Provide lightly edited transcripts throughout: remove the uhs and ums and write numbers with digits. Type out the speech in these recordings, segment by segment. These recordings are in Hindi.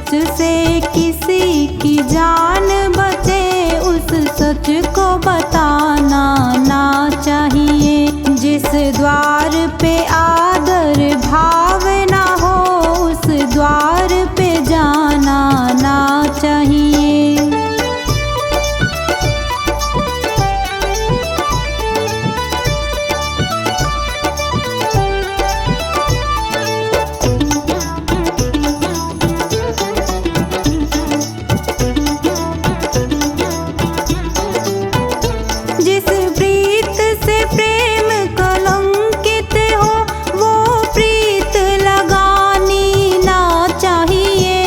सच से किसी की जान बचे, उस सच को बताना ना चाहिए। जिस द्वार पे आदर भाव ना हो, उस द्वार पे जाना ना चाहिए। जिस प्रीत से प्रेम कलंकित हो, वो प्रीत लगानी ना चाहिए।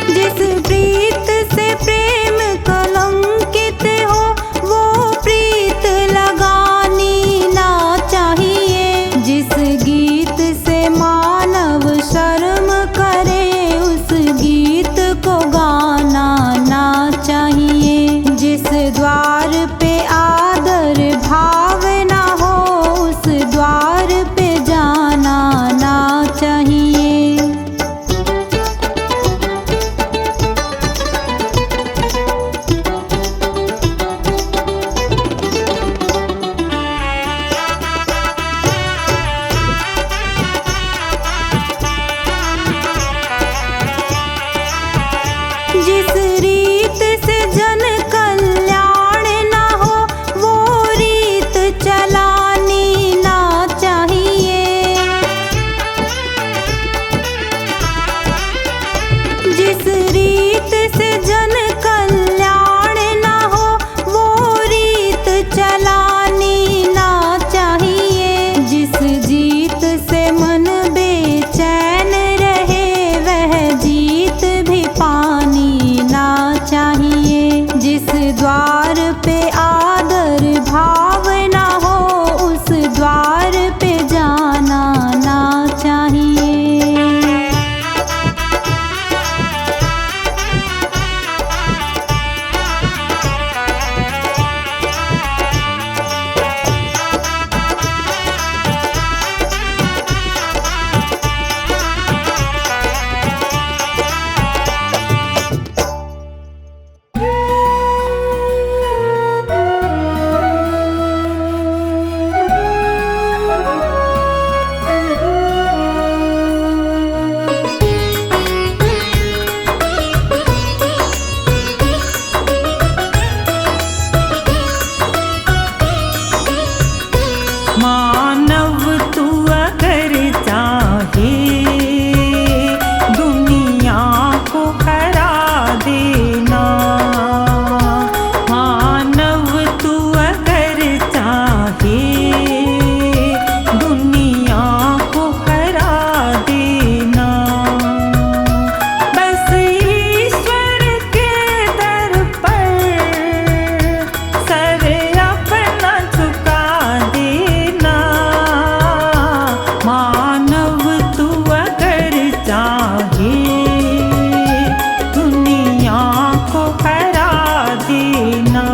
जिस प्रीत से प्रेम कलंकित हो, वो प्रीत लगानी ना चाहिए। जिस गीत से मानव शर्म करे, उस गीत को गाना ना चाहिए। जिस द्वार पे आदर भाव ना हो, उस द्वार पे जाना ना चाहिए। जिस रीत से जन कल्याण ना हो, वो रीत चलानी ना चाहिए। जिस रीत से जन कल्याण ना हो, वो रीत चलानी ना चाहिए। जिस जीत से मन बेचैन रहे, वह जीत भी पानी ना चाहिए। जिस द्वार पे आदर भाव ना हो, उस द्वार पे जाना ना चाहिए। मानव तू अगर चाहे, दुनिया को हरा देना। मानव तू अगर चाहे, दुनिया को हरा देना। बस ईश्वर के दर पर सर अपना झुका देना। मानव तू अगर चाहे, दुनिया को हरा देना।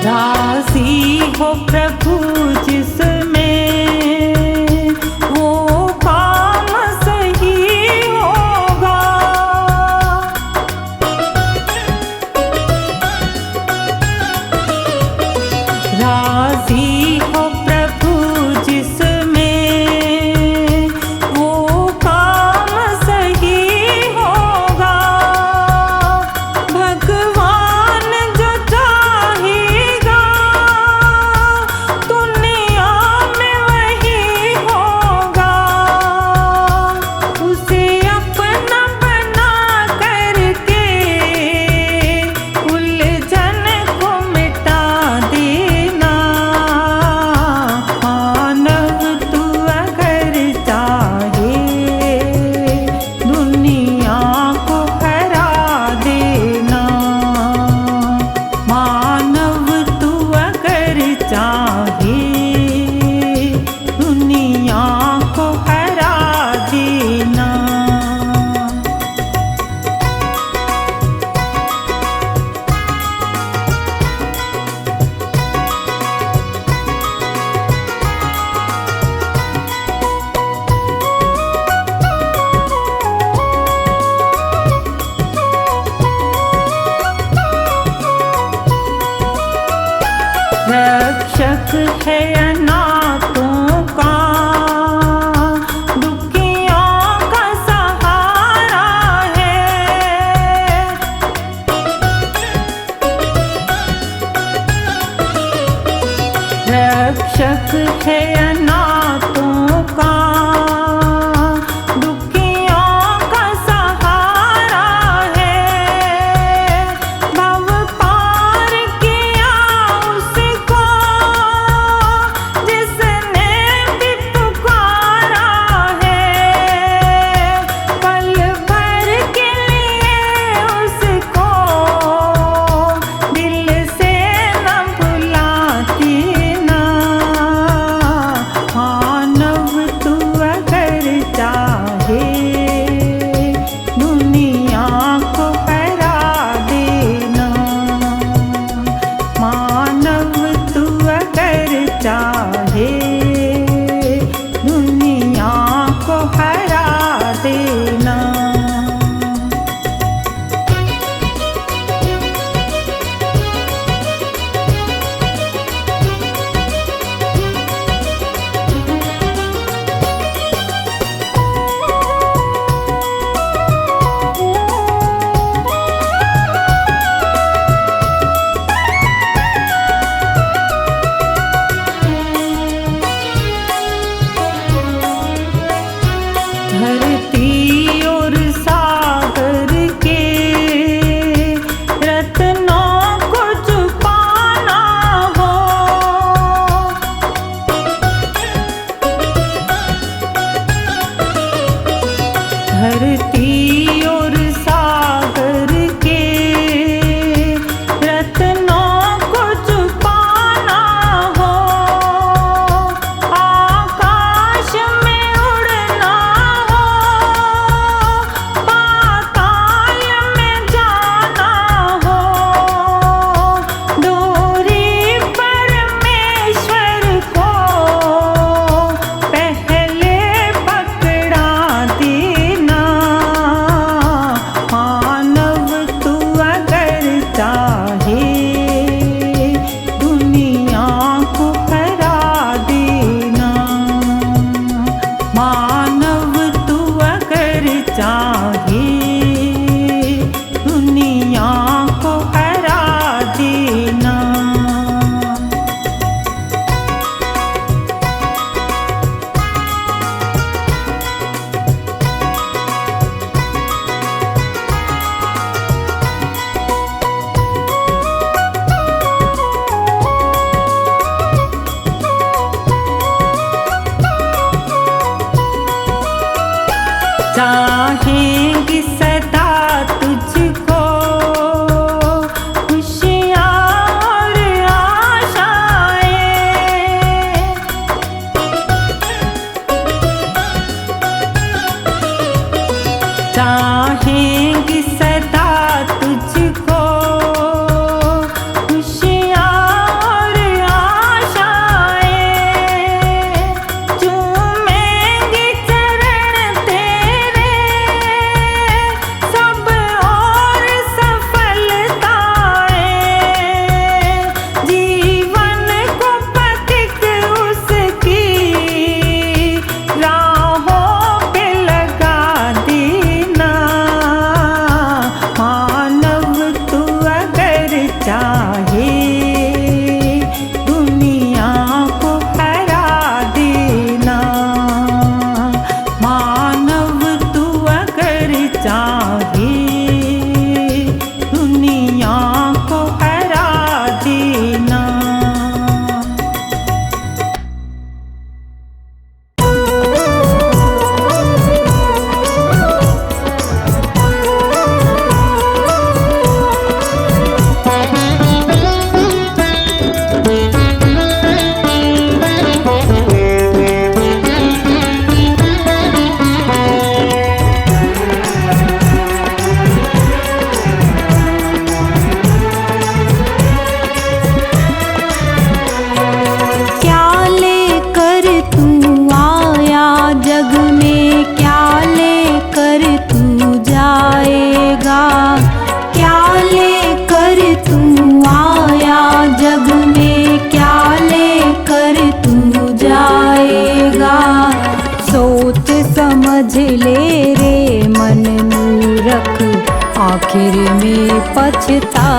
राजी हो प्रभु जिसमें, वो काम सही होगा। राजी हो प्रभु जिसमें, वो काम सही होगा। भगवान जो चाहेगा, दुनिया में वही होगा। उसे अपना बना करके उलझन को मिटा देना। मानव तू अगर चाहे, रक्षक है अनाथों का, दुखियों का सहारा है। रक्षक है अनाथों का, दुखियों का सहारा है। भव पार किया उसको जिसने भी पुकारा है, पल भर के लिए उसको दिल से न भुलाती ना।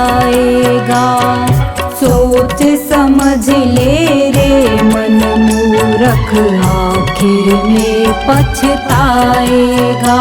पछताएगा। सोच समझ ले रे मन मूरख, आखिर में पछताएगा।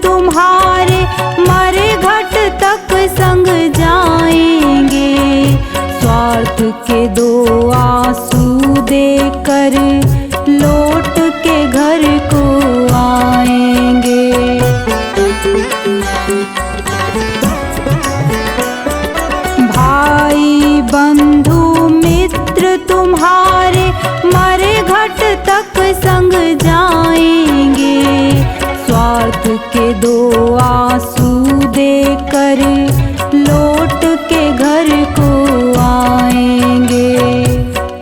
तुम्हारे मरे घट तक संग जाएंगे, स्वार्थ के दो आंसू देकर लौट के घर को आएंगे। भाई बंधु मित्र तुम्हारे मरे घट तक संग जाएंगे, स्वार्थ के दो आंसू देकर लौट के घर को आएंगे।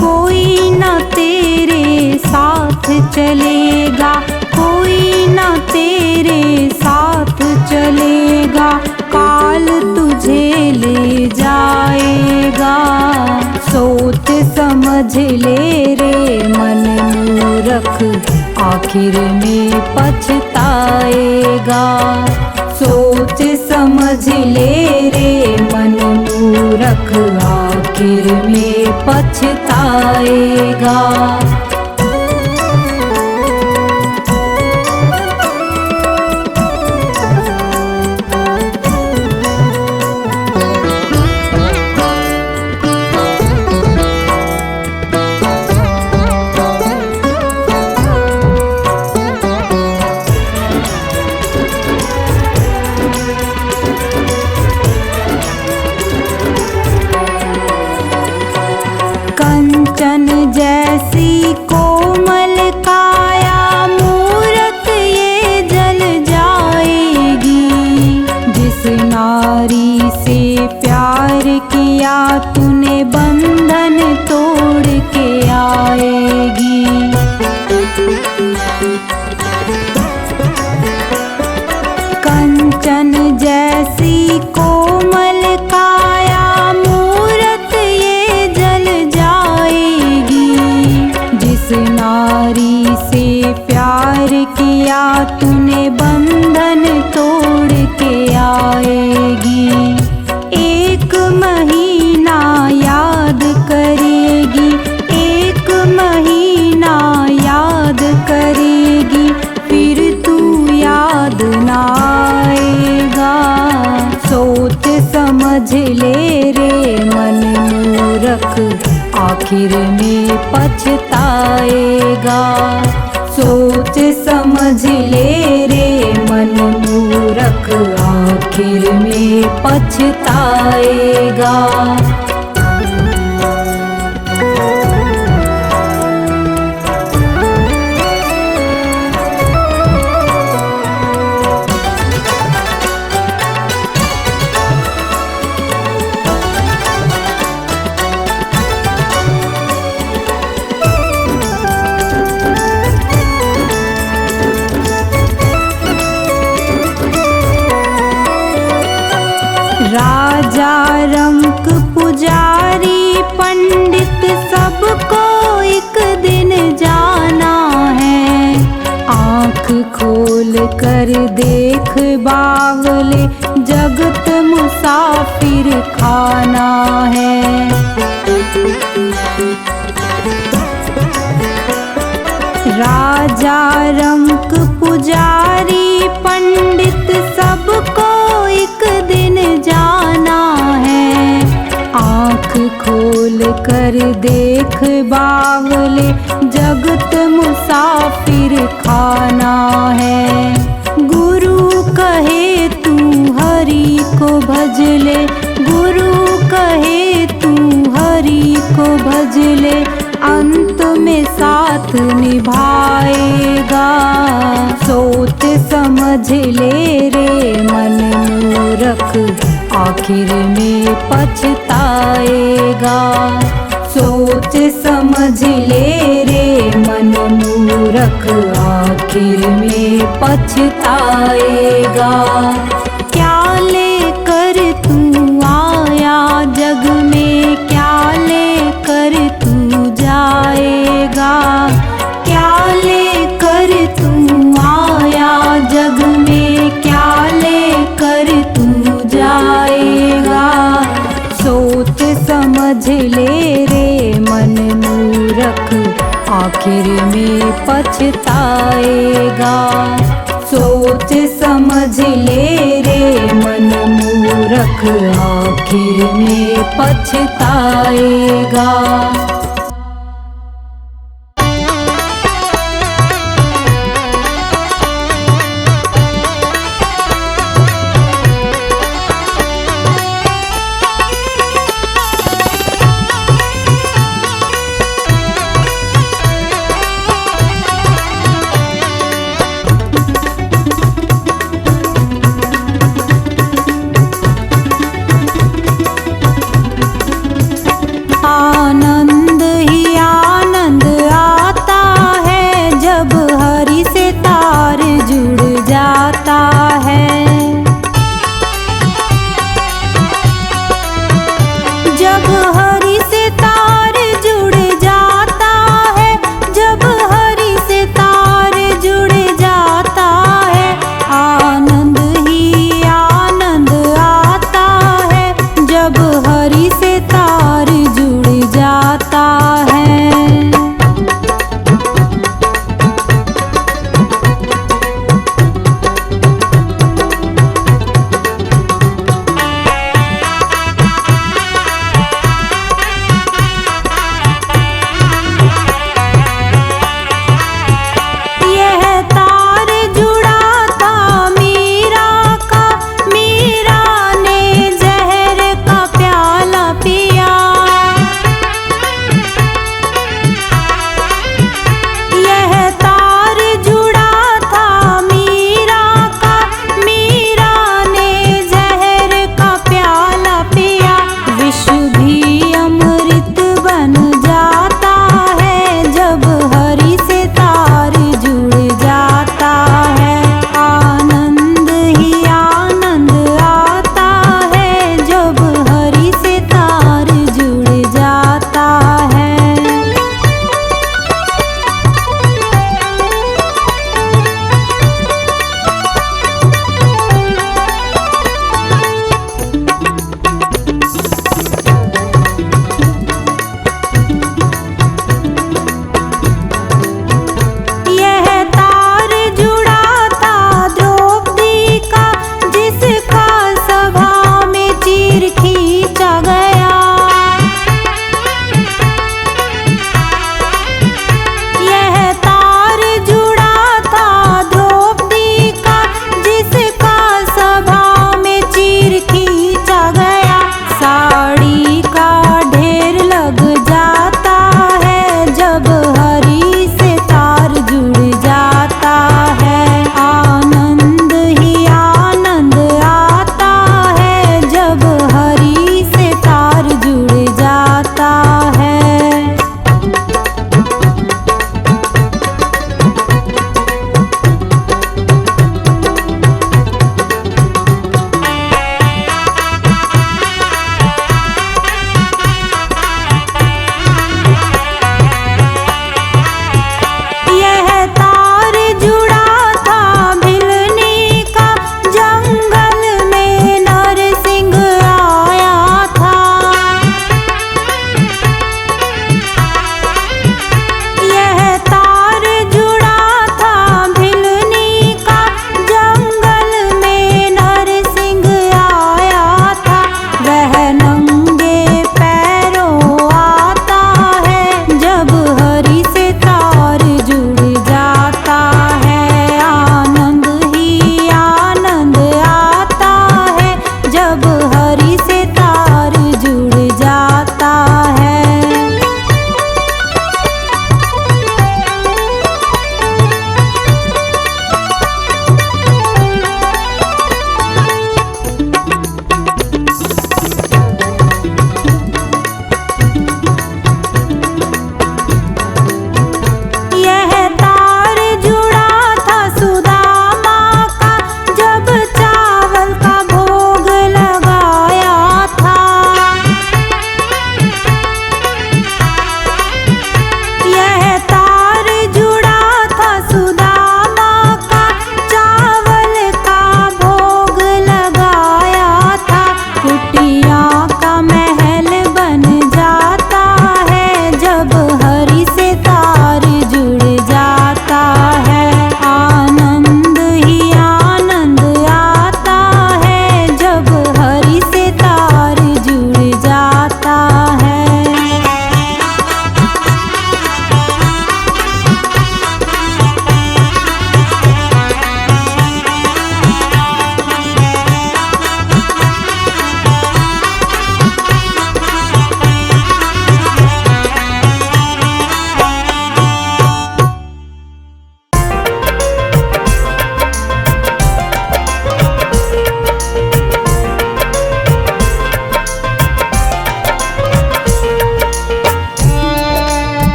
कोई न तेरे साथ चलेगा, कोई न तेरे साथ चलेगा, काल तुझे ले जाएगा। सोच समझ ले रे मन मूरख, आखिर में पछताएगा। सोच समझ ले रे मन मूरख, आखिर में पछताएगा। कंचन जैसी कोमल काया मूरत ये जल जाएगी, जिस नारी से प्यार किया तूने बंधन तोड़ के आएगी। कंचन जैसी कोमल काया मूरत ये जल जाएगी, जिस नारी से प्यार किया तूने बंधन तोड़ के आएगी। एक महीना याद करेगी, एक महीना याद करेगी, फिर तू याद ना आएगा। सोच समझ ले रे मन मूरख, आखिर में पछताएगा। सोच समझ ले रे मन मूरख, आखिर में पछताएगा। राजा रंक पुजारी पंडित सबको एक दिन जाना है। आँख खोल कर देख बावले, जगत मुसाफिर खाना है। राजा रंक पुजारी पंडित सबको एक दिन जाना है। आँख खोल कर देख बावले, जगत मुसाफिर खाना है। गुरु कहे तू हरि को भज ले, गुरु कहे तू हरि को भज ले, अंत में साथ निभाएगा। सोच समझ ले रे मन मूरख, आखिर में पछताएगा। सोच समझ ले रे मन मूरख, आखिर में पछताएगा। क्या लेकर तू आया जग में, क्या लेकर तू जाएगा। क्या लेकर तू आया जग में, क्या लेकर तू जाएगा। सोच समझ ले रे मन मूरख, आखिर में पछताएगा। सोच समझ ले रे मन मूरख, आखिर में पछताएगा। आनंद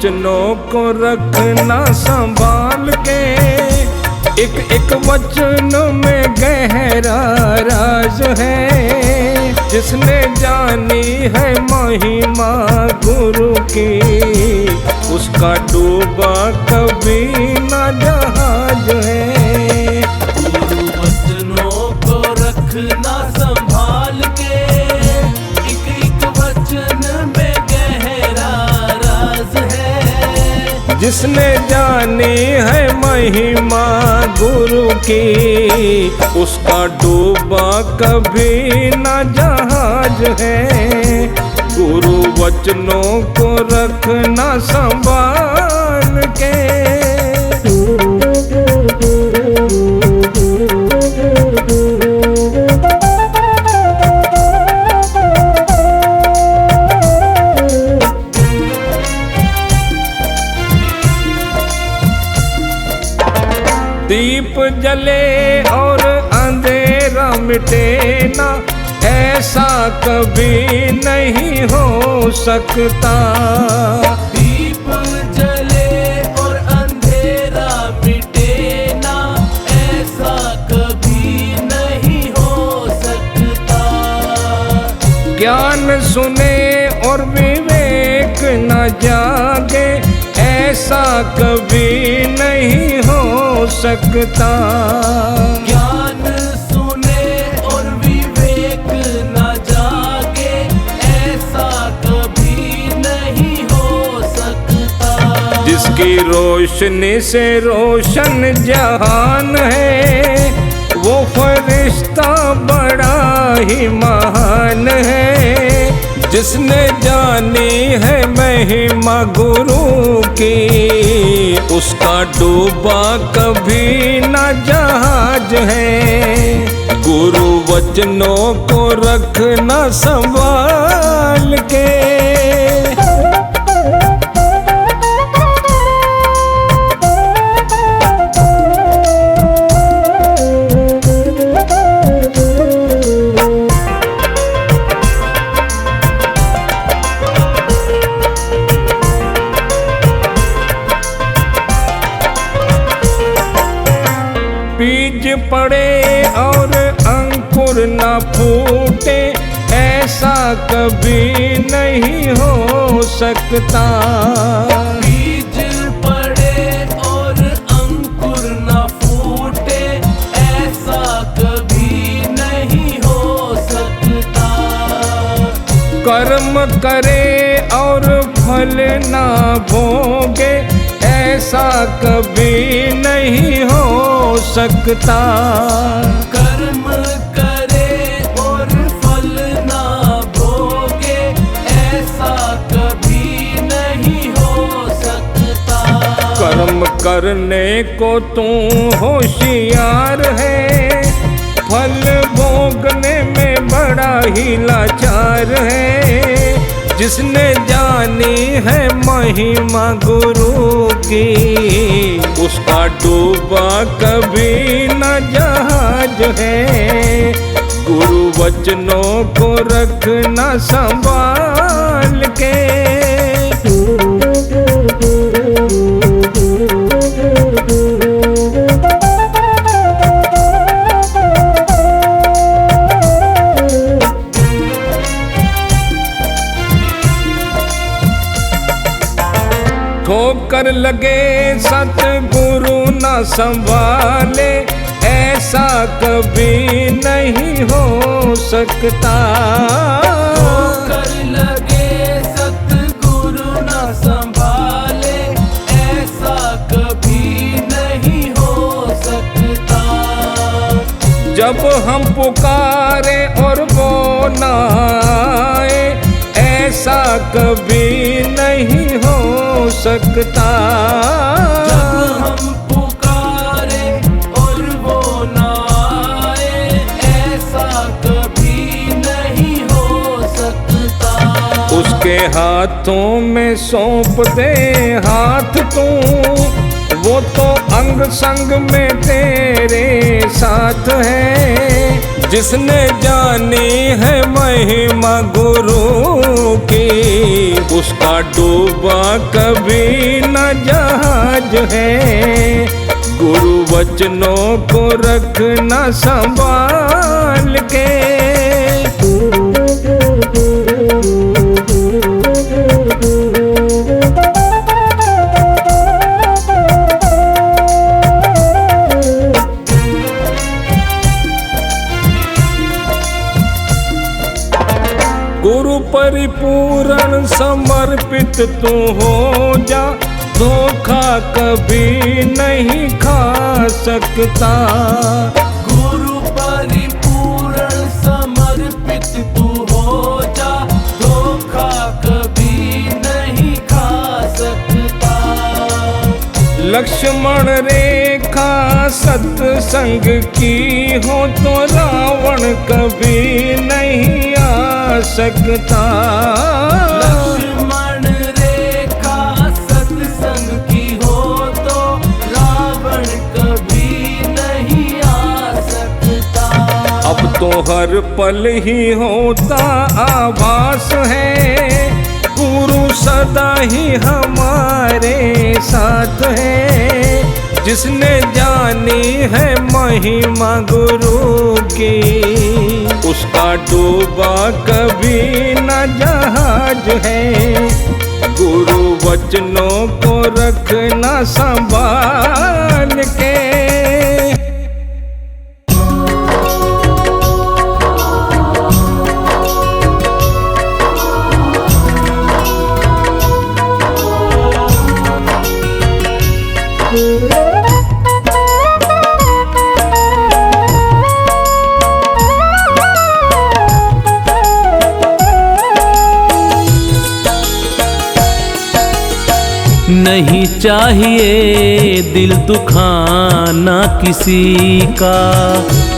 वचनों को रखना संभाल के, एक एक वचन में गहरा राज है। जिसने जानी है महिमा गुरु की, उसका डूबा कभी ना जहाज है। गुरु वचनों को रखना संभाल के, एक एक वचन में गहरा राज है। जिसने जानी है महिमा गुरु की, उसका डूबा कभी ना जहाज है। गुरु वचनों को रखना संभाल के। दीप जले और अंधेरा मिटे ना, ऐसा कभी नहीं हो सकता। दीप जले और अंधेरा मिटे ना, ऐसा कभी नहीं हो सकता। ज्ञान सुने और विवेक न जागे, ऐसा कभी नहीं हो सकता। ज्ञान सुने और विवेक न जागे, ऐसा कभी नहीं हो सकता। जिसकी रोशनी से रोशन जहान है, वो फरिश्ता बड़ा ही महान है। जिसने जानी है महिमा गुरु की, उसका डूबा कभी ना जहाज है। गुरु वचनों को रखना संभाल के। बीज पड़े और अंकुर न फूटे, ऐसा कभी नहीं हो सकता। बीज पड़े और अंकुर न फूटे, ऐसा कभी नहीं हो सकता। कर्म करे और फल ना भोगे, ऐसा कभी नहीं हो सकता। कर्म करे और फल ना भोगे, ऐसा कभी नहीं हो सकता। कर्म करने को तू होशियार है, फल भोगने में बड़ा ही लाचार है। जिसने जानी है महिमा गुरु की, उसका डूबा कभी न जहाज है। गुरु वचनों को रखना संभाल के। ठोकर लगे सतगुरु न संभाले, ऐसा कभी नहीं हो सकता। ठोकर लगे सतगुरु न संभाले, ऐसा कभी नहीं हो सकता। जब हम पुकारे और वो न आए, ऐसा कभी नहीं हो सकता। जब हम पुकारे और वो ना आए, ऐसा कभी नहीं हो सकता। उसके हाथों में सौंप दे हाथ तू, वो तो अंग संग में तेरे साथ है। जिसने जानी है महिमा गुरु की, उसका डूबा कभी न जहाज है। गुरु वचनों को रखना संभाल के। गुरु परिपूर्ण समर्पित तू हो जा, धोखा कभी नहीं खा सकता। गुरु परिपूर्ण समर्पित तू हो जा, धोखा कभी नहीं खा सकता। लक्ष्मण रेखा सत्संग की हो तो रावण कभी नहीं आ सकता। लक्ष्मण रेखा सत्संग की हो तो रावण कभी नहीं आ सकता। अब तो हर पल ही होता आभास है, गुरु सदा ही हमारे साथ है। जिसने जानी है महिमा गुरु की, उसका डूबा कभी न जहाज है। गुरु वचनों को रखना संभाल के। नहीं चाहिए दिल दुखाना किसी का,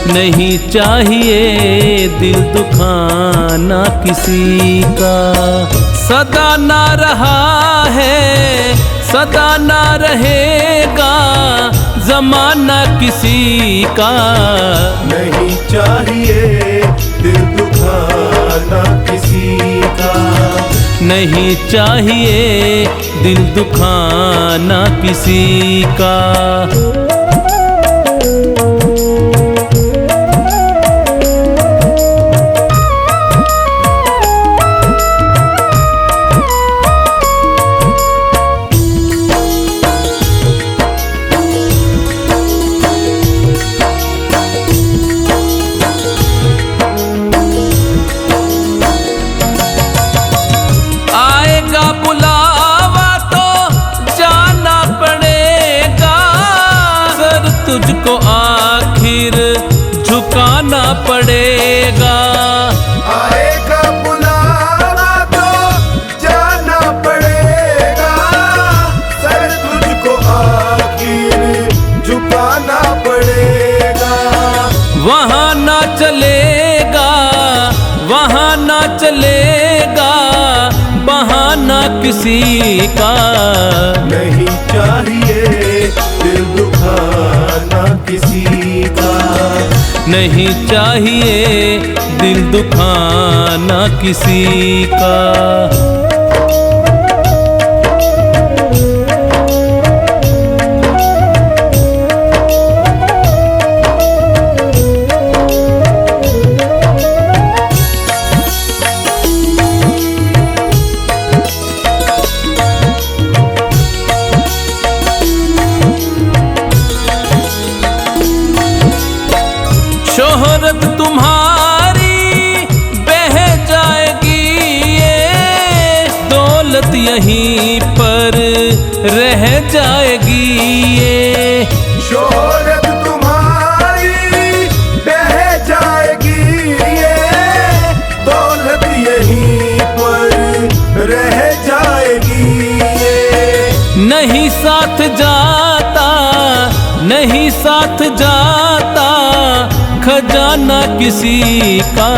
नहीं चाहिए दिल दुखाना किसी का। सदा ना रहा है, सदा ना रहेगा जमाना किसी का। नहीं चाहिए दिल दुखाना किसी का, नहीं चाहिए दिल दुखाना किसी का। तुझको आखिर झुकाना पड़ेगा। आएगा बुलावा तो जाना पड़ेगा, सर तुझको आखिर झुकाना पड़ेगा। वहाँ ना चलेगा, वहाँ ना चलेगा बहाना किसी का। नहीं चाहिए दिल दुखाना किसी का, नहीं चाहिए दिल दुखाना किसी का। शोहरत तुम्हारी बह जाएगी, ये दौलत यहीं पर रह जाएगी। ये शोहरत तुम्हारी बह जाएगी, ये दौलत यहीं पर रह जाएगी। ये नहीं साथ जाता, नहीं साथ जाता खजाना किसी का।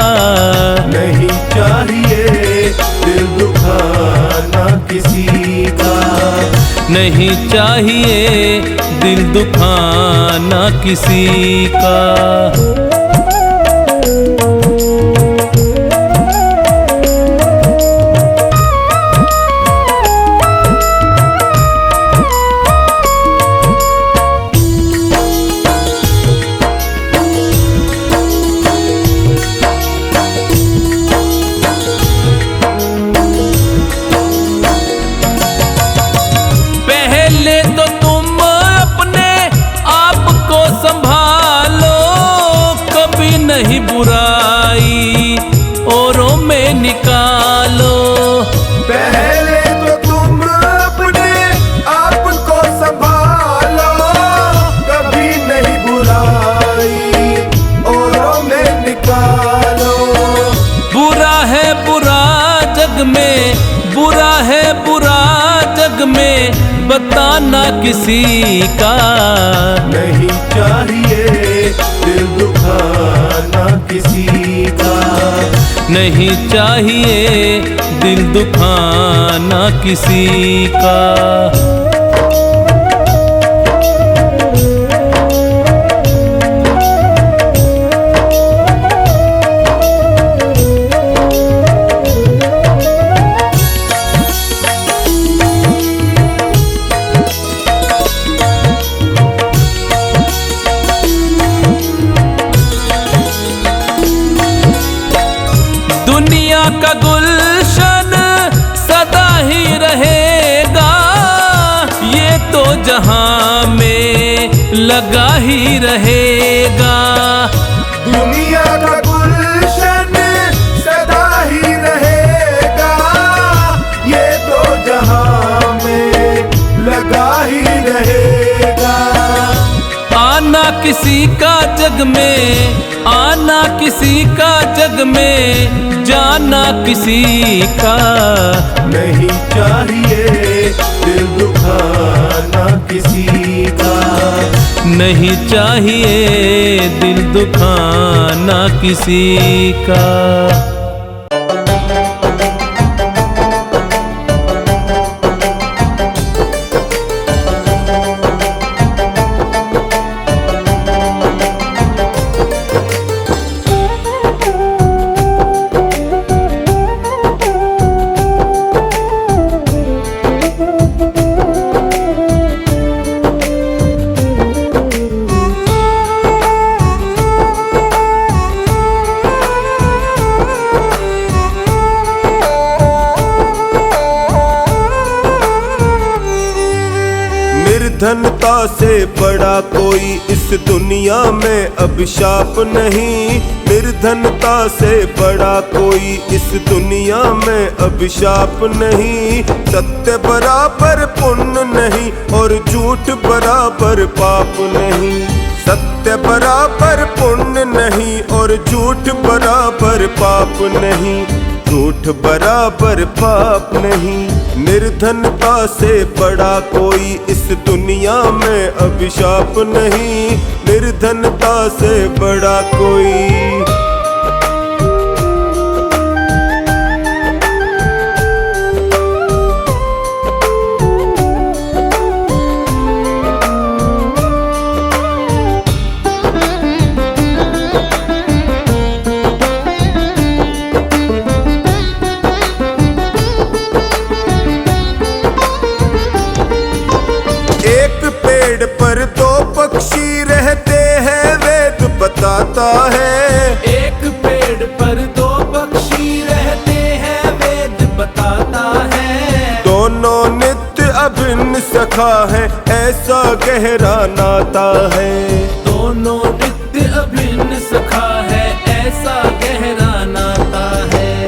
नहीं चाहिए दिल दुखाना किसी का, नहीं चाहिए दिल दुखाना किसी का। किसी का। नहीं चाहिए दिल दुखाना किसी का। नहीं चाहिए दिल दुखाना किसी का। दुनिया का गुलशन सदा ही रहेगा, ये तो जहां में लगा ही रहेगा। दुनिया का गुलशन सदा ही रहेगा, ये तो जहां में लगा ही रहेगा। आना किसी का जग में, आना किसी का जग में, जाना किसी का। नहीं चाहिए दिल दुखाना किसी का। नहीं चाहिए दिल दुखाना किसी का। निर्धनता से बड़ा कोई इस दुनिया में अभिशाप नहीं। निर्धनता से बड़ा कोई इस दुनिया में अभिशाप नहीं। सत्य बराबर पुण्य नहीं और झूठ बराबर पाप नहीं। सत्य बराबर पुण्य नहीं और झूठ बराबर पाप नहीं। झूठ बराबर पाप नहीं। निर्धनता से बड़ा कोई इस दुनिया में अभिशाप नहीं। निर्धनता से बड़ा कोई। पर दो पक्षी रहते हैं वेद बताता है। एक पेड़ पर दो पक्षी रहते हैं वेद बताता है। दोनों नित्य अभिन्न सखा है ऐसा गहरा नाता है। दोनों नित्य अभिन्न सखा है ऐसा गहरा नाता है।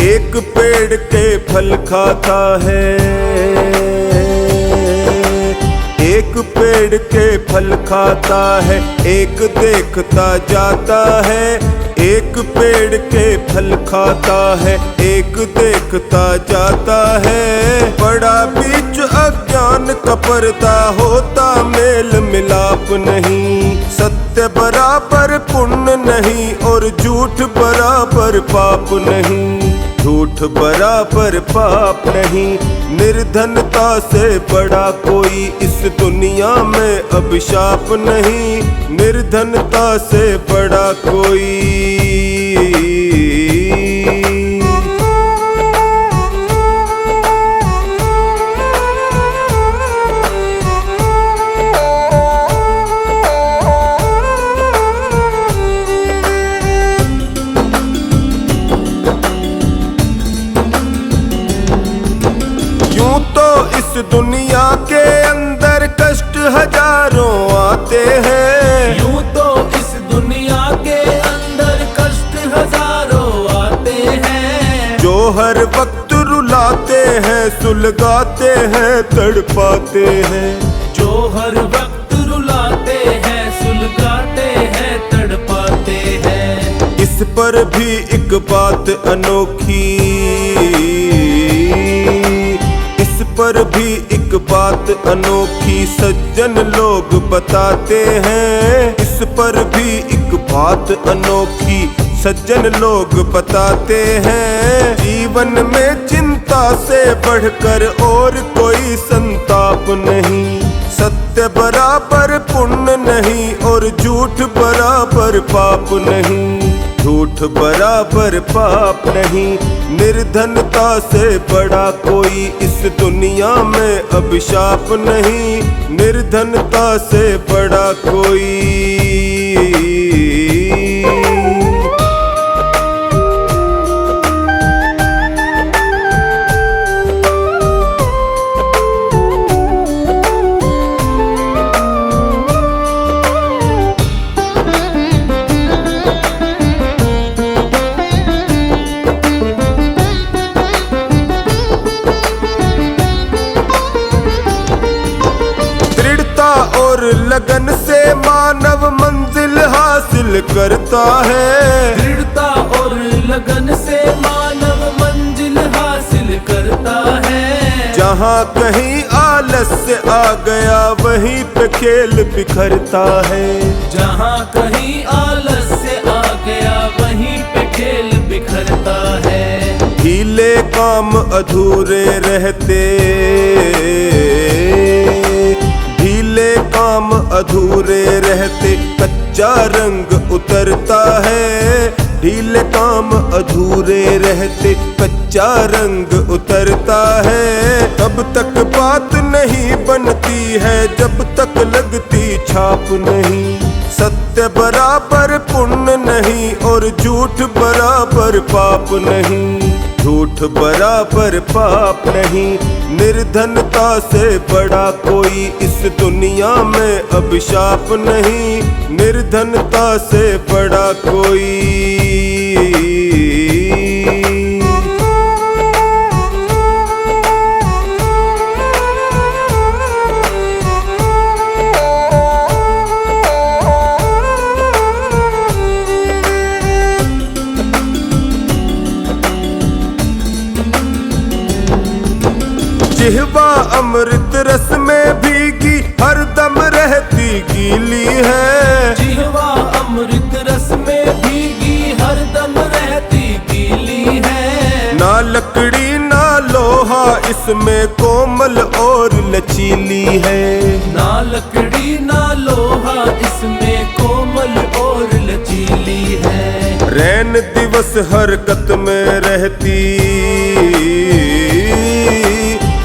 एक पेड़ के फल खाता है, एक पेड़ के फल खाता है, एक देखता जाता है। एक पेड़ के फल खाता है, एक देखता जाता है। बड़ा बीच अज्ञान का पर्दा होता मेल मिलाप नहीं। सत्य बराबर पुण्य नहीं और झूठ बराबर पाप नहीं। झूठ बराबर पाप नहीं। निर्धनता से बड़ा कोई इस दुनिया में अभिशाप नहीं। निर्धनता से बड़ा कोई। इस दुनिया के अंदर कष्ट हजारों आते हैं। यूं तो इस दुनिया के अंदर कष्ट हजारों आते हैं। जो हर वक्त रुलाते हैं, सुलगाते हैं, तड़पाते हैं। जो हर वक्त रुलाते हैं, सुलगाते हैं, तड़पाते हैं। इस पर भी एक बात अनोखी, इस पर भी एक बात अनोखी सज्जन लोग बताते हैं। इस पर भी एक बात अनोखी सज्जन लोग बताते हैं। जीवन में चिंता से बढ़कर और कोई संताप नहीं। सत्य बराबर पुण्य नहीं और झूठ बराबर पाप नहीं। झूठ बराबर पाप नहीं। निर्धनता से बड़ा कोई इस दुनिया में अभिशाप नहीं। निर्धनता से बड़ा कोई। लगन से मानव मंजिल हासिल करता है। दृढ़ता और लगन से मानव मंजिल हासिल करता है। जहाँ कहीं आलस्य आ गया वहीं पे खेल बिखरता है। जहाँ कहीं आलस्य आ गया वहीं पे खेल बिखरता है। ढीले काम अधूरे रहते। ढीले काम अधूरे रहते कच्चा रंग उतरता है। ढीले काम अधूरे रहते कच्चा रंग उतरता है। तब तक बात नहीं बनती है जब तक लगती छाप नहीं। सत्य बराबर पुण्य नहीं और झूठ बराबर पाप नहीं। झूठ बराबर पाप नहीं। निर्धनता से बड़ा कोई इस दुनिया में अभिशाप नहीं। निर्धनता से बड़ा कोई। जिह्वा अमृत रस में भीगी हरदम रहती गीली है। जिह्वा अमृत रस में भीगी हरदम रहती गीली है। ना लकड़ी ना लोहा इसमें कोमल और लचीली है। ना लकड़ी ना लोहा इसमें कोमल और लचीली है। रैन दिवस हरकत में रहती।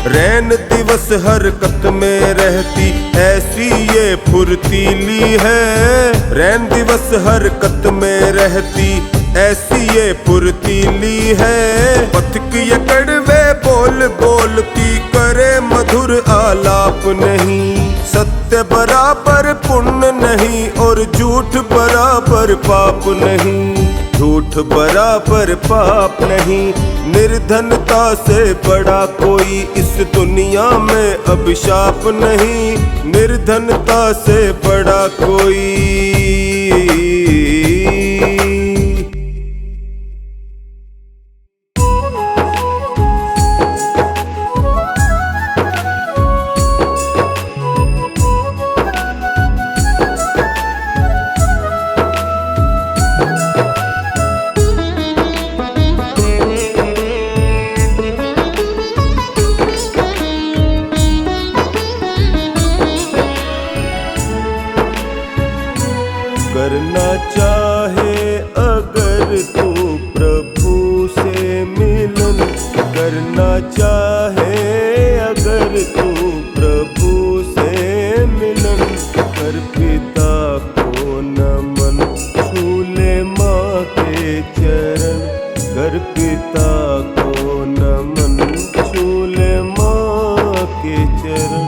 रैन दिवस हरकत में रहती ऐसी ये फुर्तीली है। रैन दिवस हरकत में रहती ऐसी ये फुर्तीली है। पथिक ये कड़वे बोल बोलती करे मधुर आलाप नहीं। सत्य बराबर पुण्य नहीं और झूठ बराबर पाप नहीं। झूठ बराबर पाप नहीं। निर्धनता से बड़ा कोई इस दुनिया में अभिशाप नहीं। निर्धनता से बड़ा कोई। करना चाहे अगर तू प्रभु से मिलन। करना चाहे अगर तू प्रभु से मिलन। कर पिता को नमन छू ले माँ के चरण। कर पिता को नमन छू ले माँ के चरण।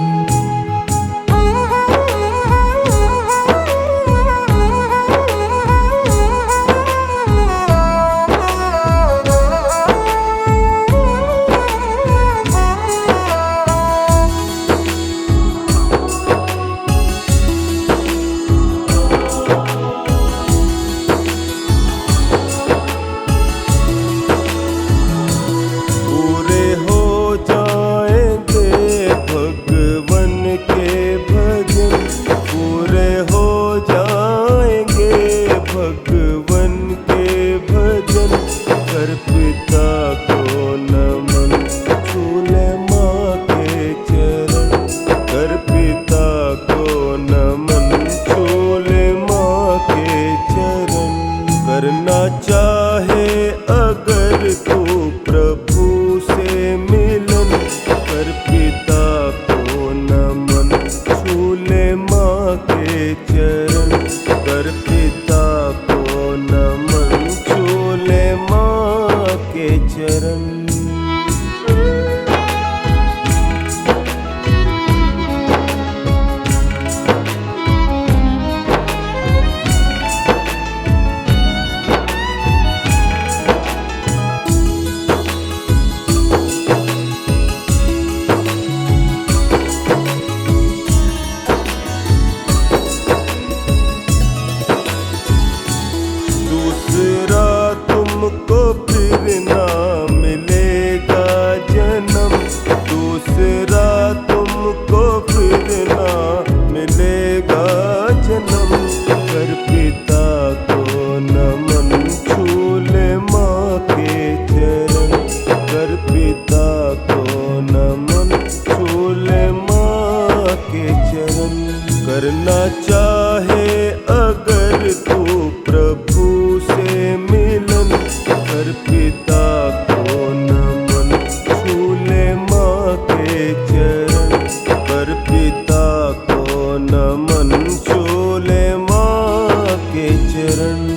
करना चाहे अगर तू प्रभु से मिलन, कर पिता को नमन, छू ले माँ के चरण। कर पिता को नमन, छू ले माँ के चरण।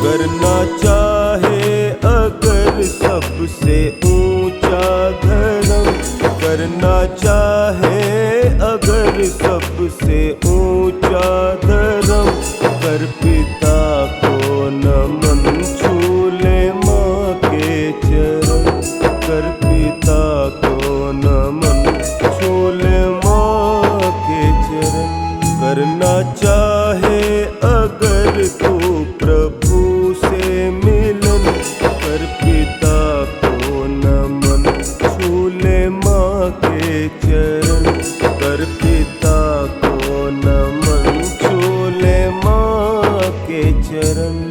करना चाहे अगर सबसे ऊंचा धर्म, करना चाहे अगर सबसे ऊंचा धर्म, कर पिता को नमन, छू ले माँ के चरण। कर पिता को नमन, छू ले माँ के चरण। करना चाहे अगर तू प्रभु से मिलन, कर पिता को नमन, छू ले माँ के चरण। कर पिता को नमन, छू ले माँ के चरण।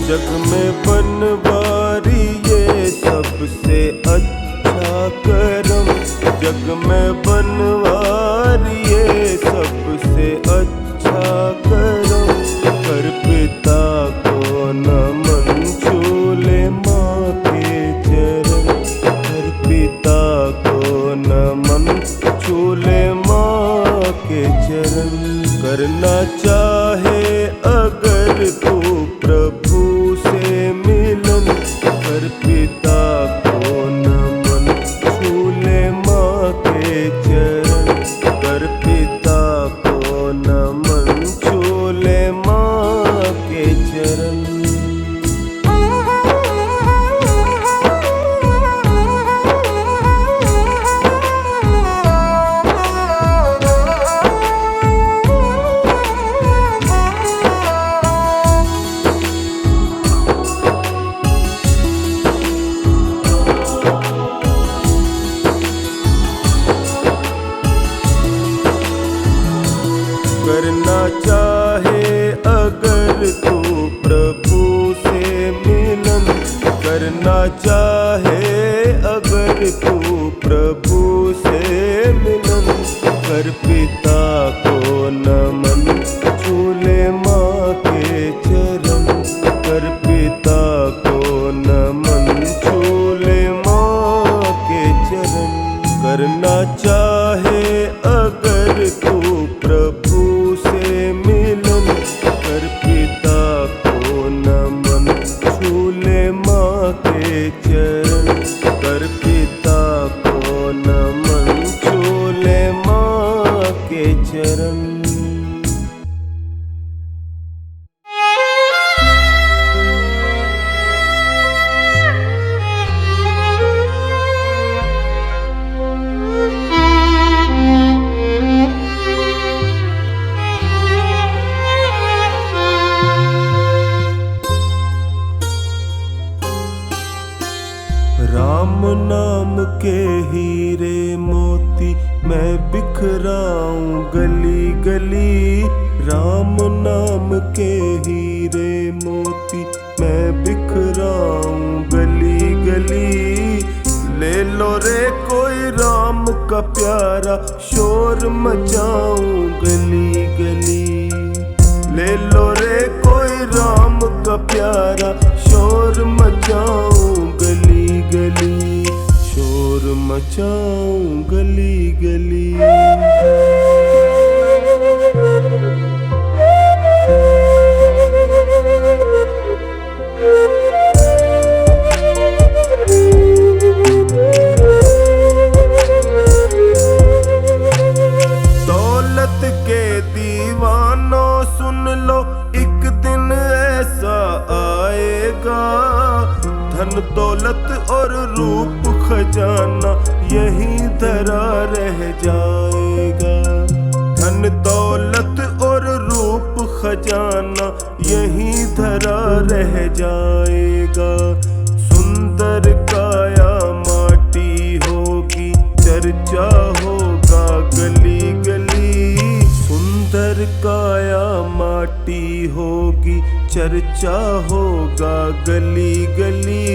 जग में बनवारी ये सबसे अच्छा करम, जग में बनवारी ये सबसे अच्छा करम। कर पिता को नमन, छू ले माँ के चरण। कर पिता को नमन, छू ले माँ के चरण। करना चाहे अगर तू प्रभु से मिलन, कर पिता को नमन, छू ले माँ के चरण। कर पिता को नमन, छू ले माँ के चरण। करना चाहे अगर तू प्रभु से मिलन, करना चाहे अगर तू प्रभु से मिलन। कर पिता को नमन, छू ले माँ के चरण। कर पिता को नमन, छू ले माँ के चरण। करना चाहे अगर तू प्रभु से मिलन, कर पिता को नमन, छू ले माँ के चरण। कर पिता को नमन, छू ले माँ के चरण। राम नाम के हीरे मोती मैं बिखराऊं गली गली। राम नाम के हीरे मोती मैं बिखराऊं गली गली। ले लो रे कोई राम का प्यारा, शोर मचाऊं गली गली। ले लो रे कोई राम का प्यारा, शोर मचाऊं गली गली। शोर मचाऊं गली गली। खजाना यहीं धरा रह जाएगा। धन दौलत और रूप खजाना यहीं धरा रह जाएगा। सुंदर काया माटी होगी, चर्चा होगा गली गली। सुंदर काया माटी होगी, चर्चा होगा गली गली।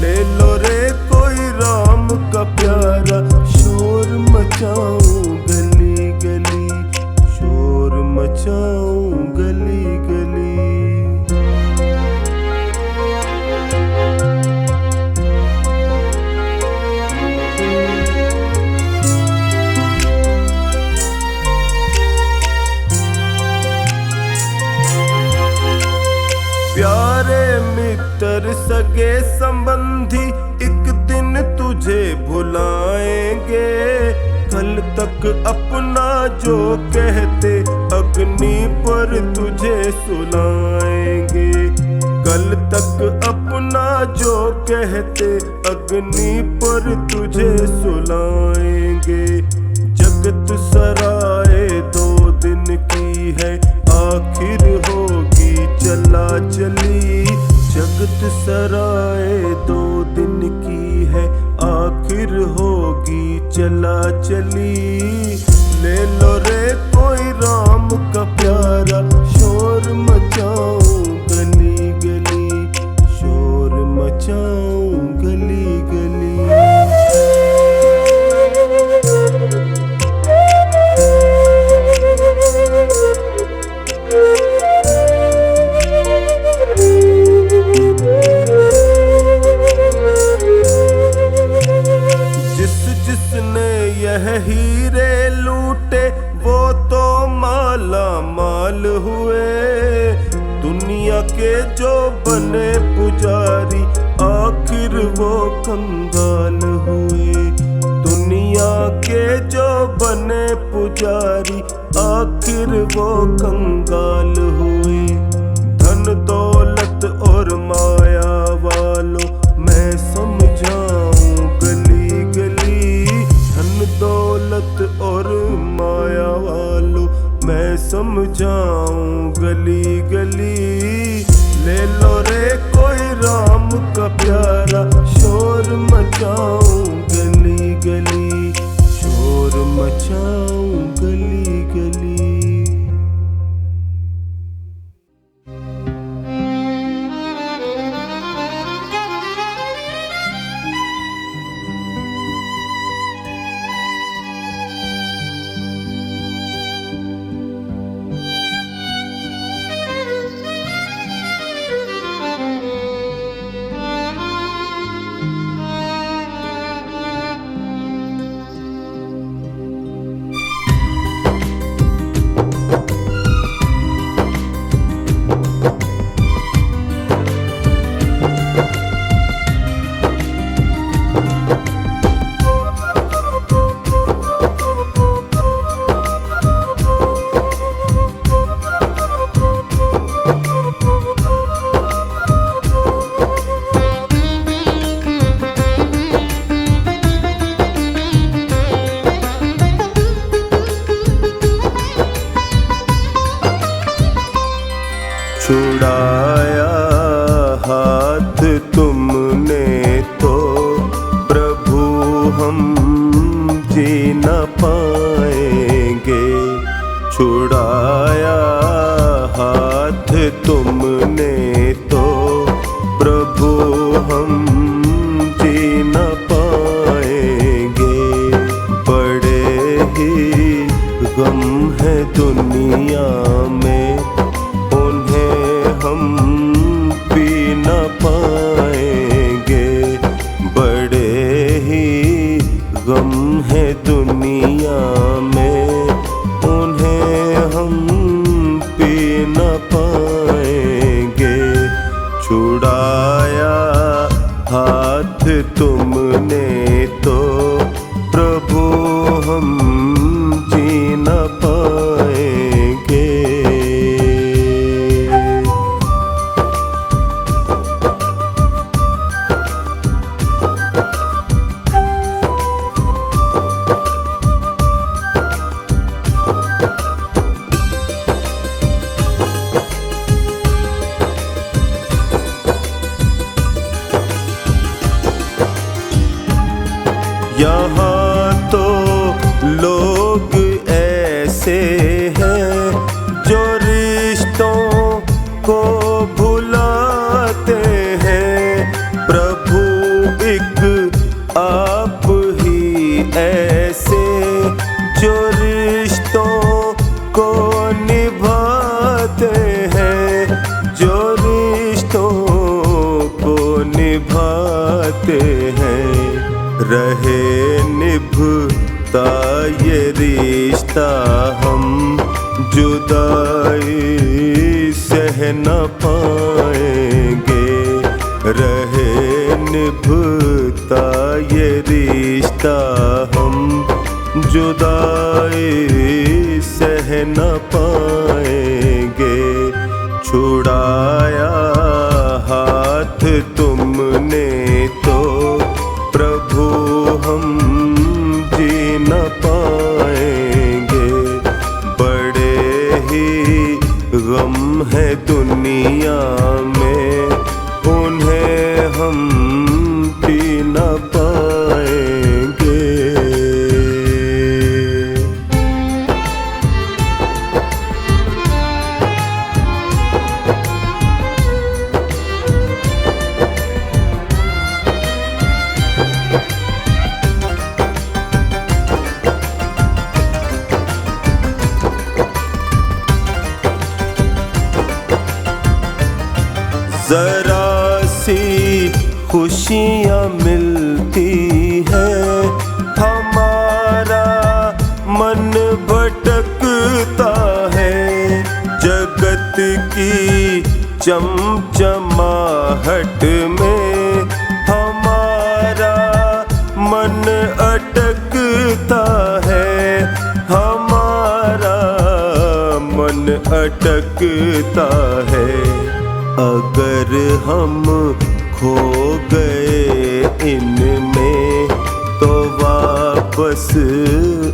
ले लो रे कोई राम का प्यारा, शोर मचाऊं गली गली, शोर मचाऊं गली गली। प्यारे मित्र सगे संबंधी एक दिन तुझे भुलाएंगे। कल तक अपना जो कहते अग्नि पर तुझे सुलाएंगे। कल तक अपना जो कहते अग्नि पर तुझे सुलाएंगे। जगत सराय 2 दिन की है, आखिर होगी चला चली। जगत सराय 2 दिन की है, आखिर होगी चला चली। ले लो रे कोई राम का प्यारा, शोर मचाऊं गली गली, शोर मचाऊं गली गली। जिसने यह हीरे लूटे वो तो माला माल हुए। दुनिया के जो बने पुजारी आखिर वो कंगाल हुए। दुनिया के जो बने पुजारी आखिर वो कंगाल हुए। धन दौलत और माया वालों मैं समझाऊं गली गली। धन दौलत और माया वालों मैं समझाऊं गली गली। ले लो रे कोई राम का प्यारा, शोर मचाऊं गली गली, शोर मचाऊं गली गली। छुड़ाया हाथ तुमने तो प्रभु हम जी न पाएंगे। छुड़ाया हाथ तुमने तो प्रभु हम जी न पाएंगे। बड़े ही गम है दुनिया में, हम पी न पाएंगे। बड़े ही गम है दुनिया में, उन्हें हम पी न पाएंगे। छुड़ाया हाथ तुमने तो प्रभु हम जी न पाएंगे। यहाँ तो लोग ऐसे हैं जो रिश्तों को भुलाते हैं। प्रभु एक आप ही ऐसे जो रिश्तों को निभाते हैं, जो रिश्तों को निभाते हैं। रहे निभता ये रिश्ता हम जुदाई सह न पाएंगे। रहे निभता ये रिश्ता हम जुदाई सह न पाएंगे। छुड़ाया हाथ तुमने तो प्रभु हम जी न पाएंगे। बड़े ही गम है दुनिया में, उन्हें हम पी न पाएंगे। जरा सी खुशियाँ मिलती हैं, हमारा मन भटकता है। जगत की चमचमाहट में हमारा मन अटकता है। हमारा मन अटकता है। अगर हम खो गए इनमें तो वापस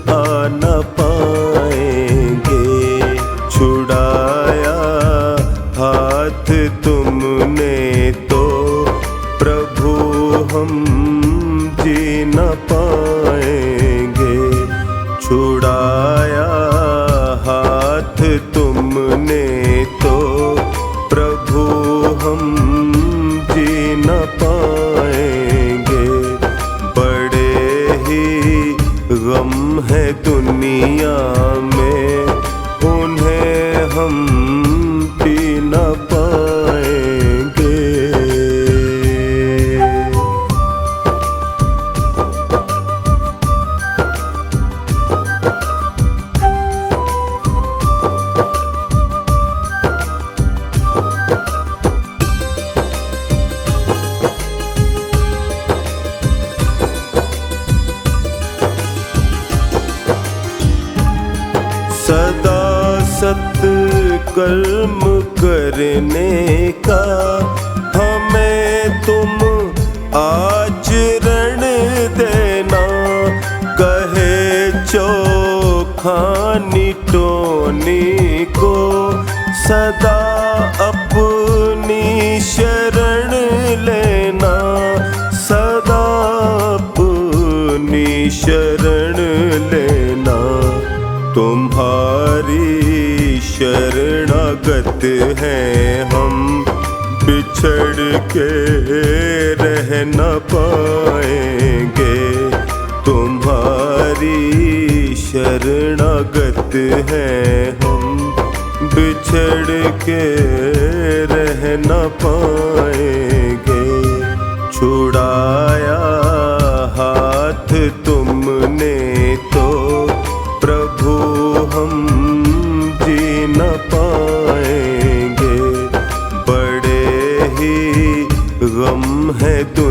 आ न पाएंगे। छुड़ाया हाथ तुमने तो प्रभु हम जी न पाएंगे। छुड़ाया हाथ तुमने तो प्रभु हम जी न पाएंगे। बड़े ही गम है दुनिया में, उन्हें हम पी न पाएंगे। सदा सत्कर्म करने का हमें तुम आचरण देना। कहे चोखानी टोनी को सदा अपनी शरण लेना। सदा अपनी शरण लेना। तुम्हारी शरणागत हैं हम, बिछड़ के रह न पाएंगे। तुम्हारी शरणागत हैं हम, बिछड़ के रह न पाएंगे। छुड़ाया हाथ तुमने तो प्रभु हम जी न पाएंगे। बड़े ही गम है दुनिया